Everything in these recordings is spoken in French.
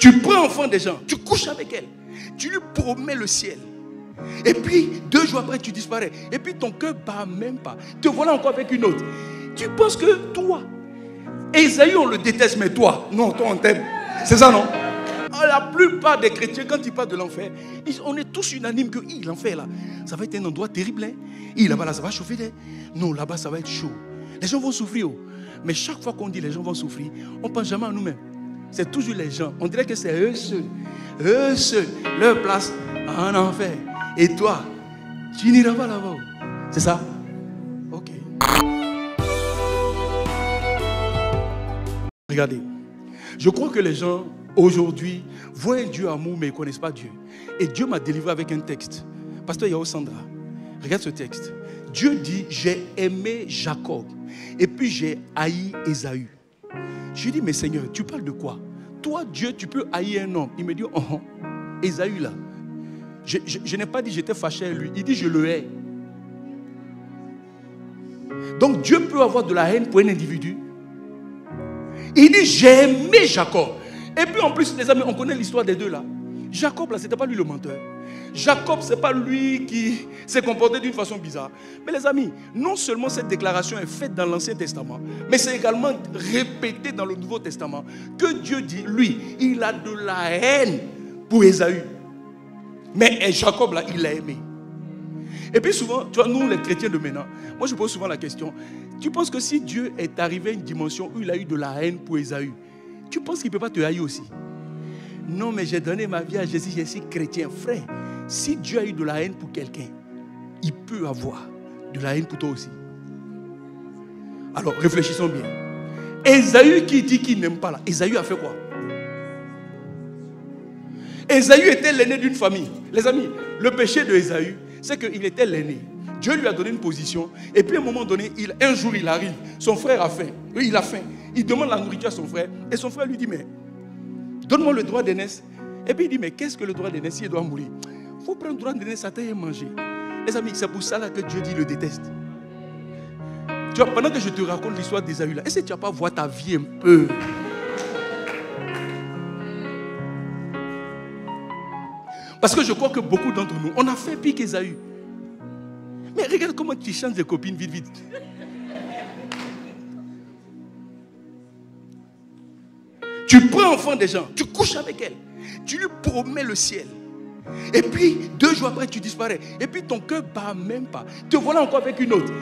Tu prends enfant des gens, tu couches avec elle, tu lui promets le ciel. Et puis, 2 jours après, tu disparais. Et puis, ton cœur bat même pas. Te voilà encore avec une autre. Tu penses que toi, Ésaü, on le déteste, mais toi, non, toi, on t'aime. C'est ça, non? La plupart des chrétiens, quand ils parlent de l'enfer, on est tous unanimes que l'enfer, là, ça va être un endroit terrible. Hein? Là-bas, là, ça va chauffer. Hein? Non, là-bas, ça va être chaud. Les gens vont souffrir. Oh. Mais chaque fois qu'on dit les gens vont souffrir, on ne pense jamais à nous-mêmes. C'est toujours les gens. On dirait que c'est eux seuls, leur place en enfer. Et toi, tu n'iras pas là-bas. C'est ça? Ok. Regardez. Je crois que les gens, aujourd'hui, voient un Dieu amour, mais ils ne connaissent pas Dieu. Et Dieu m'a délivré avec un texte. Pasteur Yao Sandra, regarde ce texte. Dieu dit, j'ai aimé Jacob. Et puis j'ai haï Ésaü. Je lui dis, mais Seigneur, tu parles de quoi? Toi, Dieu, tu peux haïr un homme. Il me dit, oh, Ésaü là. Je n'ai pas dit j'étais fâché à lui. Il dit je le hais. Donc Dieu peut avoir de la haine pour un individu. Il dit j'ai aimé Jacob. Et puis en plus les amis, on connaît l'histoire des deux là. Jacob là, c'était pas lui le menteur. Jacob, c'est pas lui qui s'est comporté d'une façon bizarre. Mais les amis, non seulement cette déclaration est faite dans l'Ancien Testament, mais c'est également répété dans le Nouveau Testament que Dieu dit, lui, il a de la haine pour Ésaü. Mais Jacob, là, il l'a aimé. Et puis souvent, tu vois, nous les chrétiens de maintenant, moi je pose souvent la question, tu penses que si Dieu est arrivé à une dimension où il a eu de la haine pour Ésaü, tu penses qu'il ne peut pas te haïr aussi? Non, mais j'ai donné ma vie à Jésus, je suis chrétien. Frère, si Dieu a eu de la haine pour quelqu'un, il peut avoir de la haine pour toi aussi. Alors, réfléchissons bien. Ésaü qui dit qu'il n'aime pas là, Ésaü a fait quoi? Ésaü était l'aîné d'une famille. Les amis, le péché de Ésaü, c'est qu'il était l'aîné. Dieu lui a donné une position. Et puis à un moment donné, un jour il arrive. Son frère a faim. Oui, il a faim. Il demande la nourriture à son frère. Et son frère lui dit, mais donne-moi le droit d'aînesse. Et puis il dit, mais qu'est-ce que le droit d'aînesse s'il doit mourir? Il faut prendre le droit d'aînesse à terre et manger. Les amis, c'est pour ça là que Dieu dit, il le déteste. Tu vois, pendant que je te raconte l'histoire d'Ésaü là, est-ce que tu n'as pas voir ta vie un peu? Parce que je crois que beaucoup d'entre nous, on a fait pire qu'Ésaü. Mais regarde comment tu changes de copine vite, vite. Tu prends enfant des gens, tu couches avec elle, tu lui promets le ciel. Et puis, 2 jours après, tu disparais. Et puis, ton cœur bat même pas. Te voilà encore avec une autre.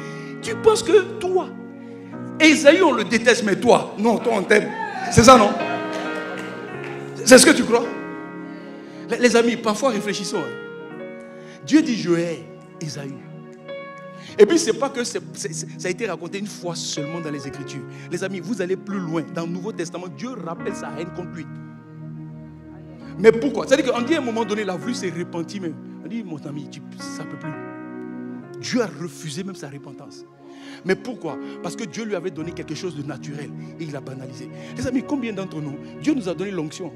Tu penses que toi, Ésaü, on le déteste, mais toi, non, toi, on t'aime. C'est ça, non? C'est ce que tu crois? Les amis, parfois réfléchissons. Dieu dit je hais Ésaü. Et puis c'est pas que ça a été raconté une fois seulement dans les Écritures. Les amis, vous allez plus loin. Dans le Nouveau Testament, Dieu rappelle sa haine contre lui. Mais pourquoi? C'est-à-dire qu'on dit à un moment donné, la vue s'est repentie. Mais on dit, mon ami, ça ne peut plus. Dieu a refusé même sa repentance. Mais pourquoi? Parce que Dieu lui avait donné quelque chose de naturel et il a banalisé. Les amis, combien d'entre nous, Dieu nous a donné l'onction?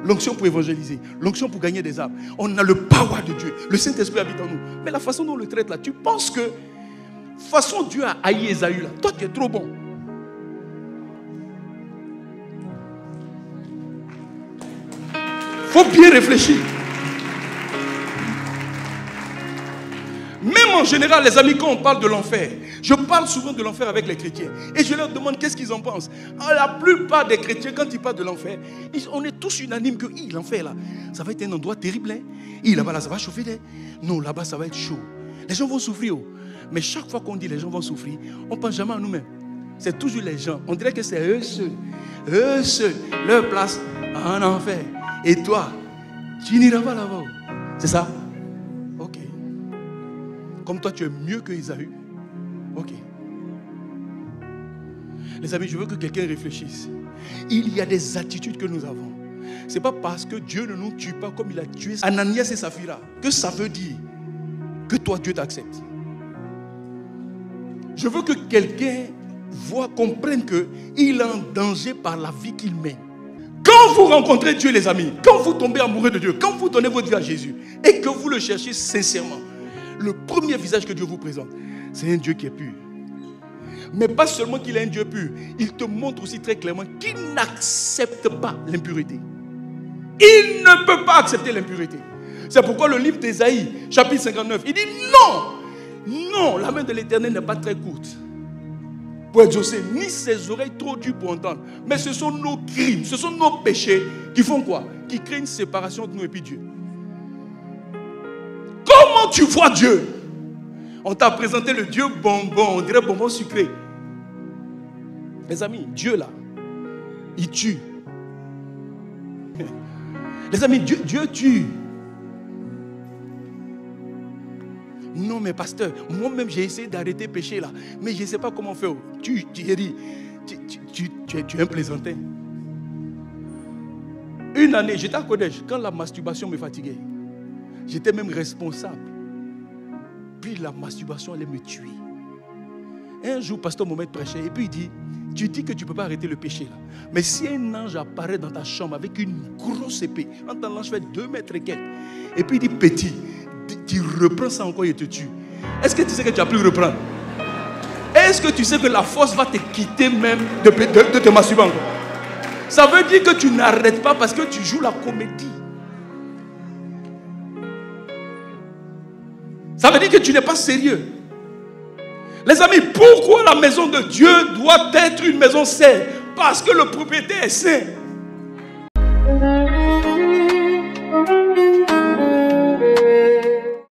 L'onction pour évangéliser, l'onction pour gagner des âmes. On a le power de Dieu. Le Saint-Esprit habite en nous. Mais la façon dont on le traite là, tu penses que façon Dieu a haï Ésaü là, toi tu es trop bon. Faut bien réfléchir. Même en général, les amis, quand on parle de l'enfer, je parle souvent de l'enfer avec les chrétiens. Et je leur demande qu'est-ce qu'ils en pensent. La plupart des chrétiens, quand ils parlent de l'enfer, on est tous unanimes que l'enfer là, ça va être un endroit terrible. Hein? Là-bas, là, ça va chauffer. Hein? Non, là-bas, ça va être chaud. Les gens vont souffrir. Oh. Mais chaque fois qu'on dit les gens vont souffrir, on ne pense jamais à nous-mêmes. C'est toujours les gens. On dirait que c'est eux seuls, leur place en enfer. Et toi, tu n'iras pas là-bas. C'est ça? Ok. Comme toi, tu es mieux que Ésaü. Ok. Les amis, je veux que quelqu'un réfléchisse. Il y a des attitudes que nous avons. Ce n'est pas parce que Dieu ne nous tue pas comme il a tué Ananias et Saphira que ça veut dire que toi, Dieu t'accepte. Je veux que quelqu'un comprenne qu'il est en danger par la vie qu'il mène. Quand vous rencontrez Dieu, les amis, quand vous tombez amoureux de Dieu, quand vous donnez votre vie à Jésus et que vous le cherchez sincèrement, le premier visage que Dieu vous présente, c'est un Dieu qui est pur. Mais pas seulement qu'il est un Dieu pur, il te montre aussi très clairement qu'il n'accepte pas l'impureté. Il ne peut pas accepter l'impureté. C'est pourquoi le livre d'Ésaïe, chapitre 59, il dit non, non, la main de l'Éternel n'est pas très courte pour exaucer, ni ses oreilles trop dures pour entendre. Mais ce sont nos crimes, ce sont nos péchés qui font quoi? Qui créent une séparation entre nous et puis Dieu. Comment tu vois Dieu? On t'a présenté le Dieu bonbon, on dirait bonbon sucré. Les amis, Dieu là, il tue. Les amis, Dieu tue. Non mais pasteur, moi-même j'ai essayé d'arrêter le péché là, mais je ne sais pas comment faire. Tu es un plaisantin. Une année, j'étais à collège, quand la masturbation me fatiguait, j'étais même responsable. Puis la masturbation allait me tuer. Un jour, pasteur Mohamed prêchait et puis il dit, tu dis que tu ne peux pas arrêter le péché là. Mais si un ange apparaît dans ta chambre avec une grosse épée, quand un ange fait 2 mètres et quelques, et puis il dit petit, tu reprends ça encore et te tue. Est-ce que tu sais que tu as pu reprendre? Est-ce que tu sais que la force va te quitter même de te masturber encore? Ça veut dire que tu n'arrêtes pas parce que tu joues la comédie. Ça veut dire que tu n'es pas sérieux. Les amis, pourquoi la maison de Dieu doit être une maison saine? Parce que le propriétaire est saint.